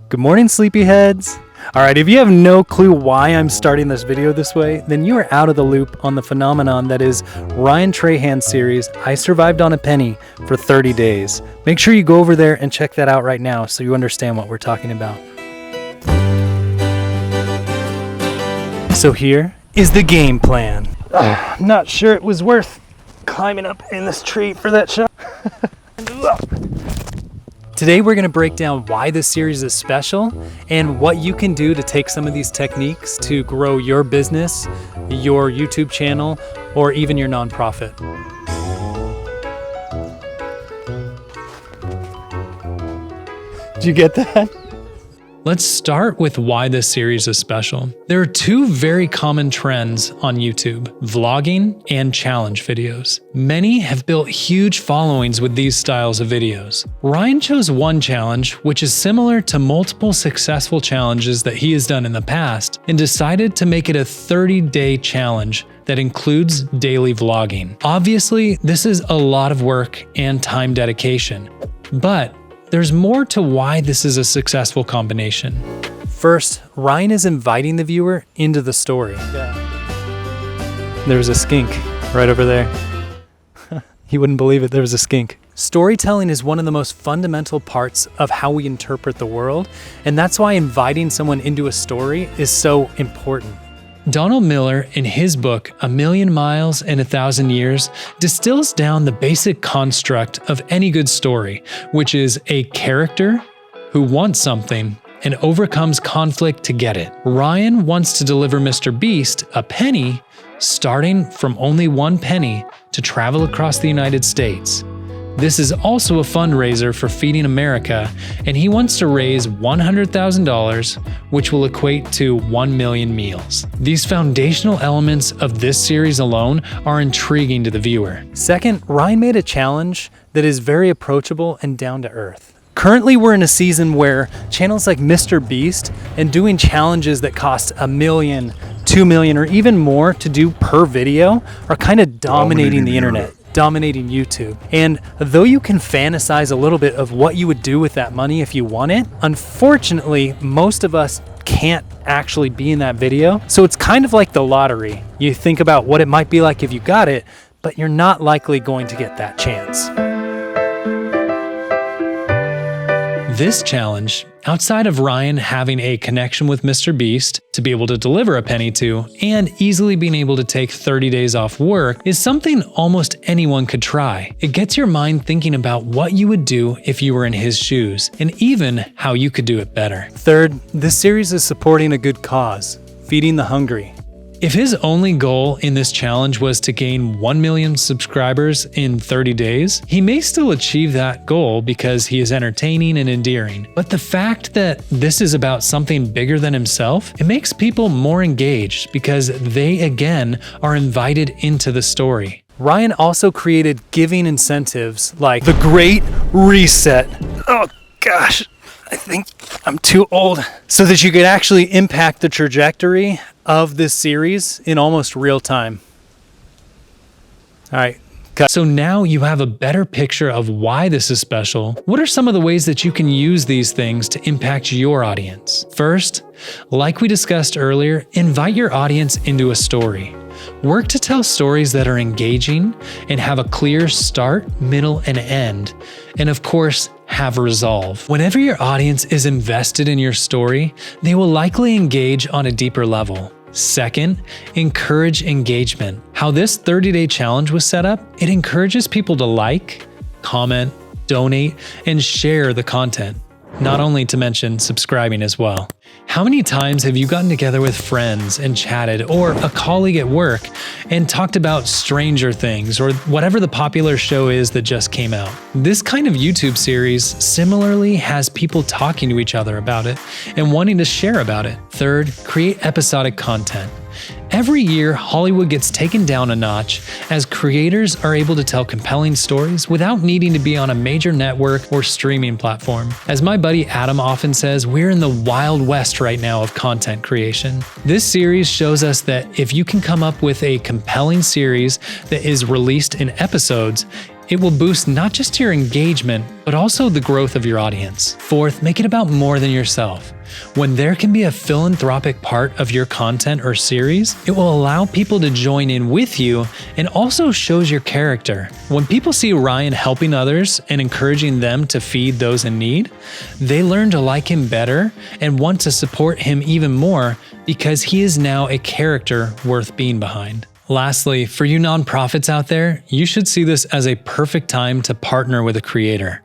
Good morning, sleepyheads. All right, if you have no clue why I'm starting this video this way, then you are out of the loop on the phenomenon that is Ryan Trahan's series, I Survived on a Penny for 30 days. Make sure you go over there and check that out right now so you understand what we're talking about. So here is the game plan. Not sure it was worth climbing up in this tree for that shot. Today we're going to break down why this series is special and what you can do to take some of these techniques to grow your business, your YouTube channel, or even your nonprofit. Did you get that? Let's start with why this series is special. There are two very common trends on YouTube: vlogging and challenge videos. Many have built huge followings with these styles of videos. Ryan chose one challenge, which is similar to multiple successful challenges that he has done in the past, and decided to make it a 30-day challenge that includes daily vlogging. Obviously, this is a lot of work and time dedication, but there's more to why this is a successful combination. First, Ryan is inviting the viewer into the story. There's a skink right over there. He wouldn't believe it, there was a skink. Storytelling is one of the most fundamental parts of how we interpret the world, and that's why inviting someone into a story is so important. Donald Miller, in his book, A Million Miles in 1,000 Years, distills down the basic construct of any good story, which is a character who wants something and overcomes conflict to get it. Ryan wants to deliver Mr. Beast a penny, starting from only 1 penny to travel across the United States. This is also a fundraiser for Feeding America, and he wants to raise $100,000, which will equate to 1 million meals. These foundational elements of this series alone are intriguing to the viewer. Second, Ryan made a challenge that is very approachable and down to earth. Currently, we're in a season where channels like Mr. Beast and doing challenges that cost $1 million, $2 million, or even more to do per video are kind of dominating the internet. Dominating YouTube. And though you can fantasize a little bit of what you would do with that money if you won it, unfortunately, most of us can't actually be in that video. So it's kind of like the lottery. You think about what it might be like if you got it, but you're not likely going to get that chance. This challenge, outside of Ryan having a connection with Mr. Beast to be able to deliver a penny to, and easily being able to take 30 days off work, is something almost anyone could try. It gets your mind thinking about what you would do if you were in his shoes, and even how you could do it better. Third, this series is supporting a good cause, feeding the hungry. If his only goal in this challenge was to gain 1 million subscribers in 30 days, he may still achieve that goal because he is entertaining and endearing. But the fact that this is about something bigger than himself, it makes people more engaged because they again are invited into the story. Ryan also created giving incentives like the Great Reset. Oh gosh, I think I'm too old. So that you could actually impact the trajectory of this series in almost real time. All right, cut. So now you have a better picture of why this is special. What are some of the ways that you can use these things to impact your audience? First, like we discussed earlier, invite your audience into a story. Work to tell stories that are engaging and have a clear start, middle, and end. And of course, have resolve. Whenever your audience is invested in your story, they will likely engage on a deeper level. Second, encourage engagement. How this 30-day challenge was set up, it encourages people to like, comment, donate, and share the content. Not only to mention subscribing as well. How many times have you gotten together with friends and chatted, or a colleague at work, and talked about Stranger Things or whatever the popular show is that just came out? This kind of YouTube series similarly has people talking to each other about it and wanting to share about it. Third, create episodic content. Every year, Hollywood gets taken down a notch as creators are able to tell compelling stories without needing to be on a major network or streaming platform. As my buddy Adam often says, we're in the wild west right now of content creation. This series shows us that if you can come up with a compelling series that is released in episodes, It will boost not just your engagement, but also the growth of your audience. Fourth, make it about more than yourself. When there can be a philanthropic part of your content or series, it will allow people to join in with you and also shows your character. When people see Ryan helping others and encouraging them to feed those in need, they learn to like him better and want to support him even more because he is now a character worth being behind. Lastly, for you nonprofits out there, you should see this as a perfect time to partner with a creator.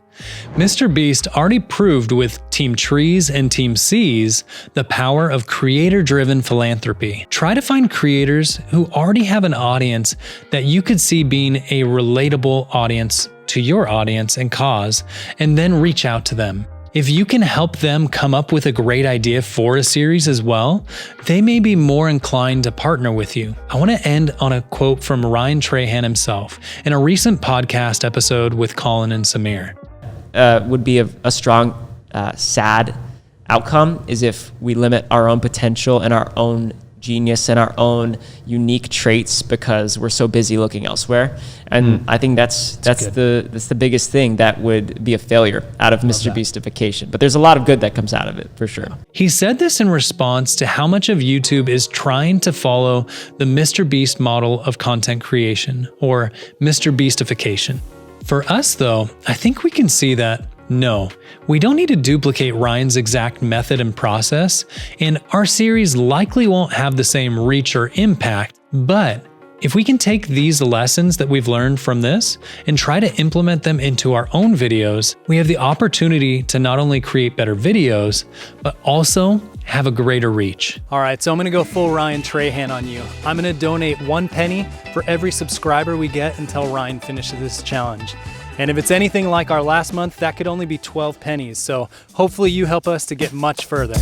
Mr. Beast already proved with Team Trees and Team Seas the power of creator-driven philanthropy. Try to find creators who already have an audience that you could see being a relatable audience to your audience and cause, and then reach out to them. If you can help them come up with a great idea for a series as well, they may be more inclined to partner with you. I want to end on a quote from Ryan Trahan himself in a recent podcast episode with Colin and Samir. Would be a strong, sad outcome is if we limit our own potential and our own genius and our own unique traits because we're so busy looking elsewhere. And I think that's the biggest thing that would be a failure out of Mr. Beastification. But there's a lot of good that comes out of it for sure. He said this in response to how much of YouTube is trying to follow the Mr. Beast model of content creation, or Mr. Beastification. For us though, I think we can see that no, we don't need to duplicate Ryan's exact method and process, and our series likely won't have the same reach or impact, but if we can take these lessons that we've learned from this and try to implement them into our own videos, we have the opportunity to not only create better videos, but also have a greater reach. All right, so I'm gonna go full Ryan Trahan on you. I'm gonna donate 1 penny for every subscriber we get until Ryan finishes this challenge. And if it's anything like our last month, that could only be 12 pennies. So hopefully you help us to get much further.